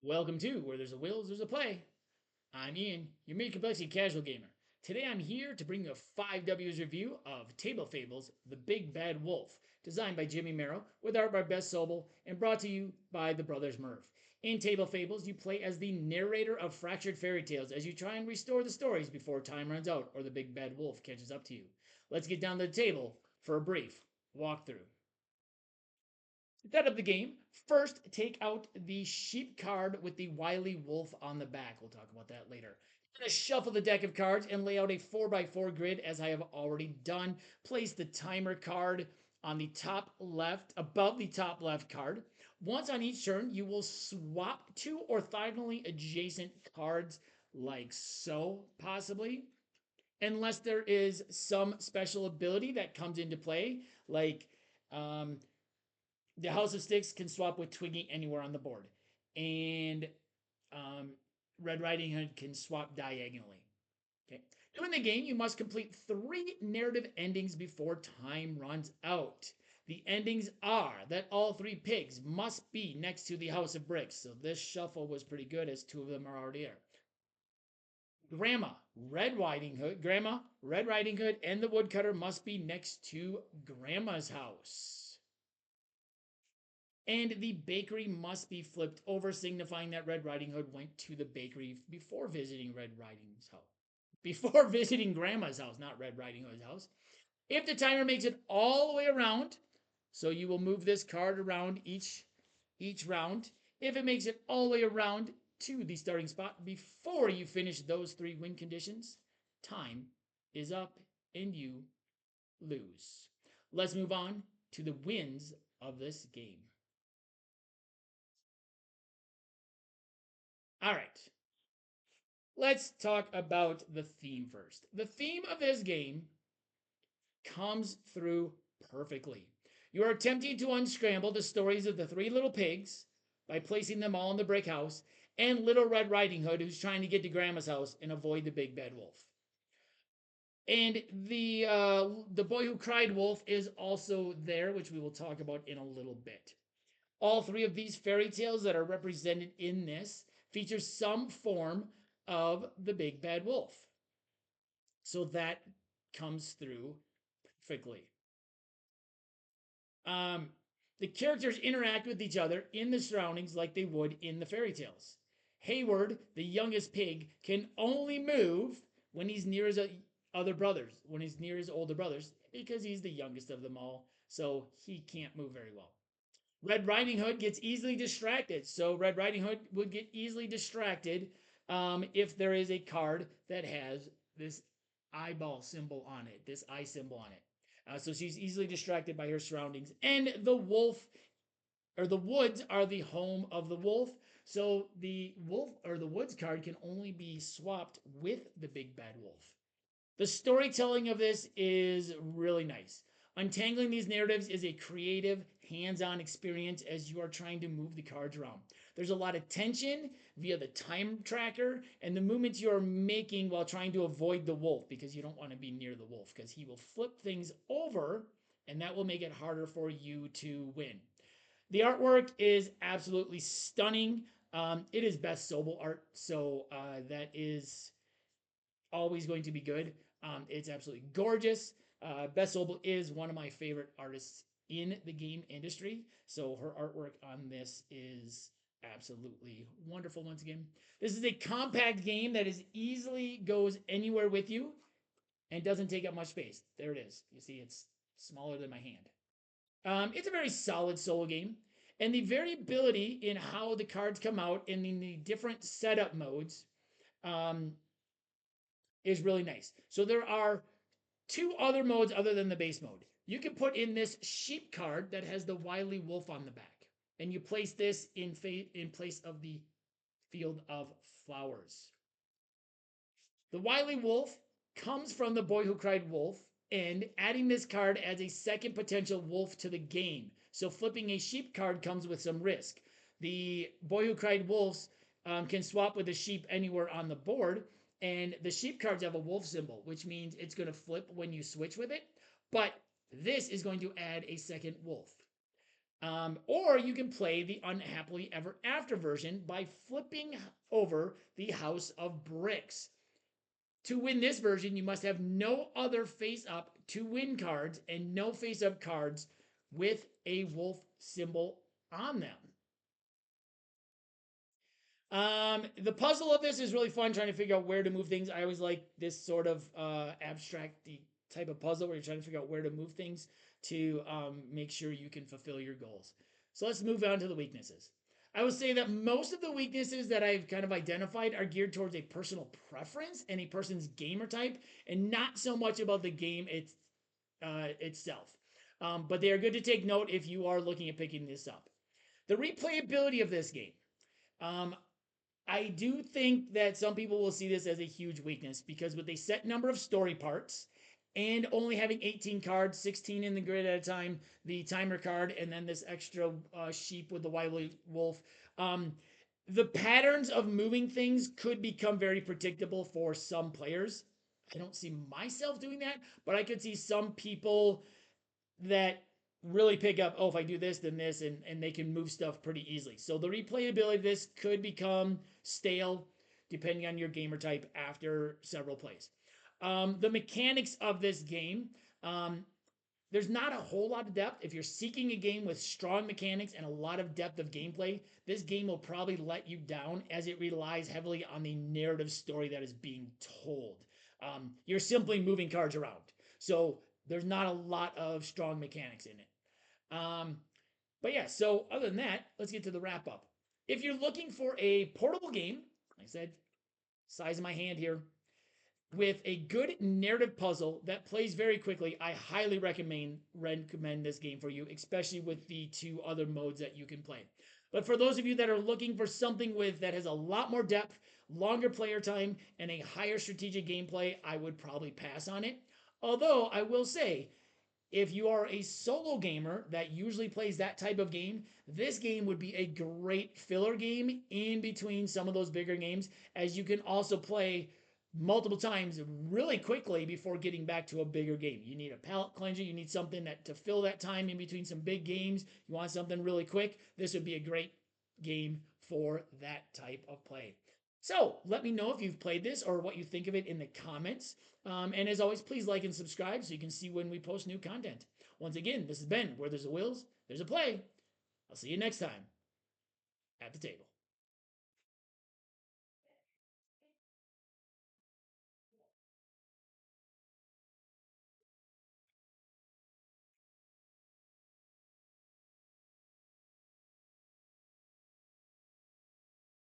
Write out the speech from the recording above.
Welcome to Where There's a Wills, There's a Play. I'm Ian, your mid complexity casual gamer. Today I'm here to bring you a 5W's review of Table Fables, The Big Bad Wolf, designed by Jimmy Merrill, with art by Bess Sobel, and brought to you by the brothers Murph. In Table Fables, you play as the narrator of fractured fairy tales as you try and restore the stories before time runs out or the big bad wolf catches up to you. Let's get down to the table for a brief walkthrough. To set up the game, first take out the sheep card with the wily wolf on the back. We'll talk about that later. I'm going to shuffle the deck of cards and lay out a 4x4 grid as I have already done. Place the timer card on the top left, above the top left card. Once on each turn, you will swap two orthogonally adjacent cards like so, possibly. Unless there is some special ability that comes into play, like um, the House of Sticks can swap with Twiggy anywhere on the board, and um, Red Riding Hood can swap diagonally. Okay. To win the game, you must complete 3 narrative endings before time runs out. The endings are that all 3 pigs must be next to the House of Bricks. So this shuffle was pretty good as 2 of them are already there. Grandma, Red Riding Hood, and the Woodcutter must be next to Grandma's house. And the bakery must be flipped over, signifying that Red Riding Hood went to the bakery before visiting Red Riding's house. Before visiting Grandma's house, not Red Riding Hood's house. If the timer makes it all the way around, so you will move this card around each round. If it makes it all the way around to the starting spot before you finish those 3 win conditions, time is up and you lose. Let's move on to the wins of this game. All right. Let's talk about the theme first. The theme of this game comes through perfectly. You are attempting to unscramble the stories of the 3 little pigs by placing them all in the brick house, and Little Red Riding Hood, who's trying to get to Grandma's house and avoid the big bad wolf. And the boy who cried wolf is also there, which we will talk about in a little bit. All 3 of these fairy tales that are represented in this feature some form of the big bad wolf. So that comes through perfectly. Um, the characters interact with each other in the surroundings like they would in the fairy tales. Hayward, the youngest pig, can only move when he's near his other brothers, when he's near his older brothers, because he's the youngest of them all, so he can't move very well. Red Riding Hood gets easily distracted, so Red Riding Hood would get easily distracted if there is a card that has this eyeball symbol on it, this eye symbol on it. So she's easily distracted by her surroundings. And the wolf, or the woods, are the home of the wolf. So the wolf or the woods card can only be swapped with the big bad wolf. The storytelling of this is really nice. Untangling these narratives is a creative, hands on experience as you are trying to move the cards around. There's a lot of tension via the time tracker and the movements you are making while trying to avoid the wolf, because you don't want to be near the wolf because he will flip things over and that will make it harder for you to win. The artwork is absolutely stunning. It is Bess Sobel art, so that is always going to be good. It's absolutely gorgeous. Bess Sobel is one of my favorite artists in the game industry, so her artwork on this is absolutely wonderful. Once again, this is a compact game that is easily goes anywhere with you and doesn't take up much space. There it is. You see, it's smaller than my hand. It's a very solid solo game, and the variability in how the cards come out and in the different setup modes um, is really nice. So there are 2 other modes other than the base mode. You can put in this sheep card that has the wily wolf on the back, and you place this in place of the field of flowers. The wily wolf comes from the boy who cried wolf, and adding this card adds a second potential wolf to the game. So flipping a sheep card comes with some risk. The boy who cried wolves can swap with a sheep anywhere on the board, and the sheep cards have a wolf symbol, which means it's going to flip when you switch with it. But this is going to add a second wolf. Or you can play the unhappily ever after version by flipping over the House of Bricks. To win this version, you must have no other face up to win cards and no face up cards with a wolf symbol on them. The puzzle of this is really fun, trying to figure out where to move things. I always like this sort of abstract type of puzzle where you're trying to figure out where to move things to make sure you can fulfill your goals. So let's move on to the weaknesses. I would say that most of the weaknesses that I've kind of identified are geared towards a personal preference and a person's gamer type, and not so much about the game itself. But they are good to take note if you are looking at picking this up. The replayability of this game. Um, I do think that some people will see this as a huge weakness because with a set number of story parts and only having 18 cards, 16 in the grid at a time, the timer card, and then this extra sheep with the wily wolf, the patterns of moving things could become very predictable for some players. I don't see myself doing that, but I could see some people that really pick up, oh, if I do this, then this, and they can move stuff pretty easily. So the replayability of this could become stale depending on your gamer type after several plays. The mechanics of this game, um, there's not a whole lot of depth. If you're seeking a game with strong mechanics and a lot of depth of gameplay, this game will probably let you down as it relies heavily on the narrative story that is being told. You're simply moving cards around. So there's not a lot of strong mechanics in it. But yeah, so other than that, let's get to the wrap up. If you're looking for a portable game, like I said, size of my hand here, with a good narrative puzzle that plays very quickly, I highly recommend this game for you, especially with the two other modes that you can play. But for those of you that are looking for something that has a lot more depth, longer player time, and a higher strategic gameplay, I would probably pass on it. Although I will say, if you are a solo gamer that usually plays that type of game, this game would be a great filler game in between some of those bigger games, as you can also play multiple times really quickly before getting back to a bigger game. You need a palate cleanser, you need something that to fill that time in between some big games. You want something really quick, this would be a great game for that type of play. So let me know if you've played this or what you think of it in the comments. And as always, please like and subscribe so you can see when we post new content. Once again, this has been Where There's a Wills, There's a Play. I'll see you next time at the table.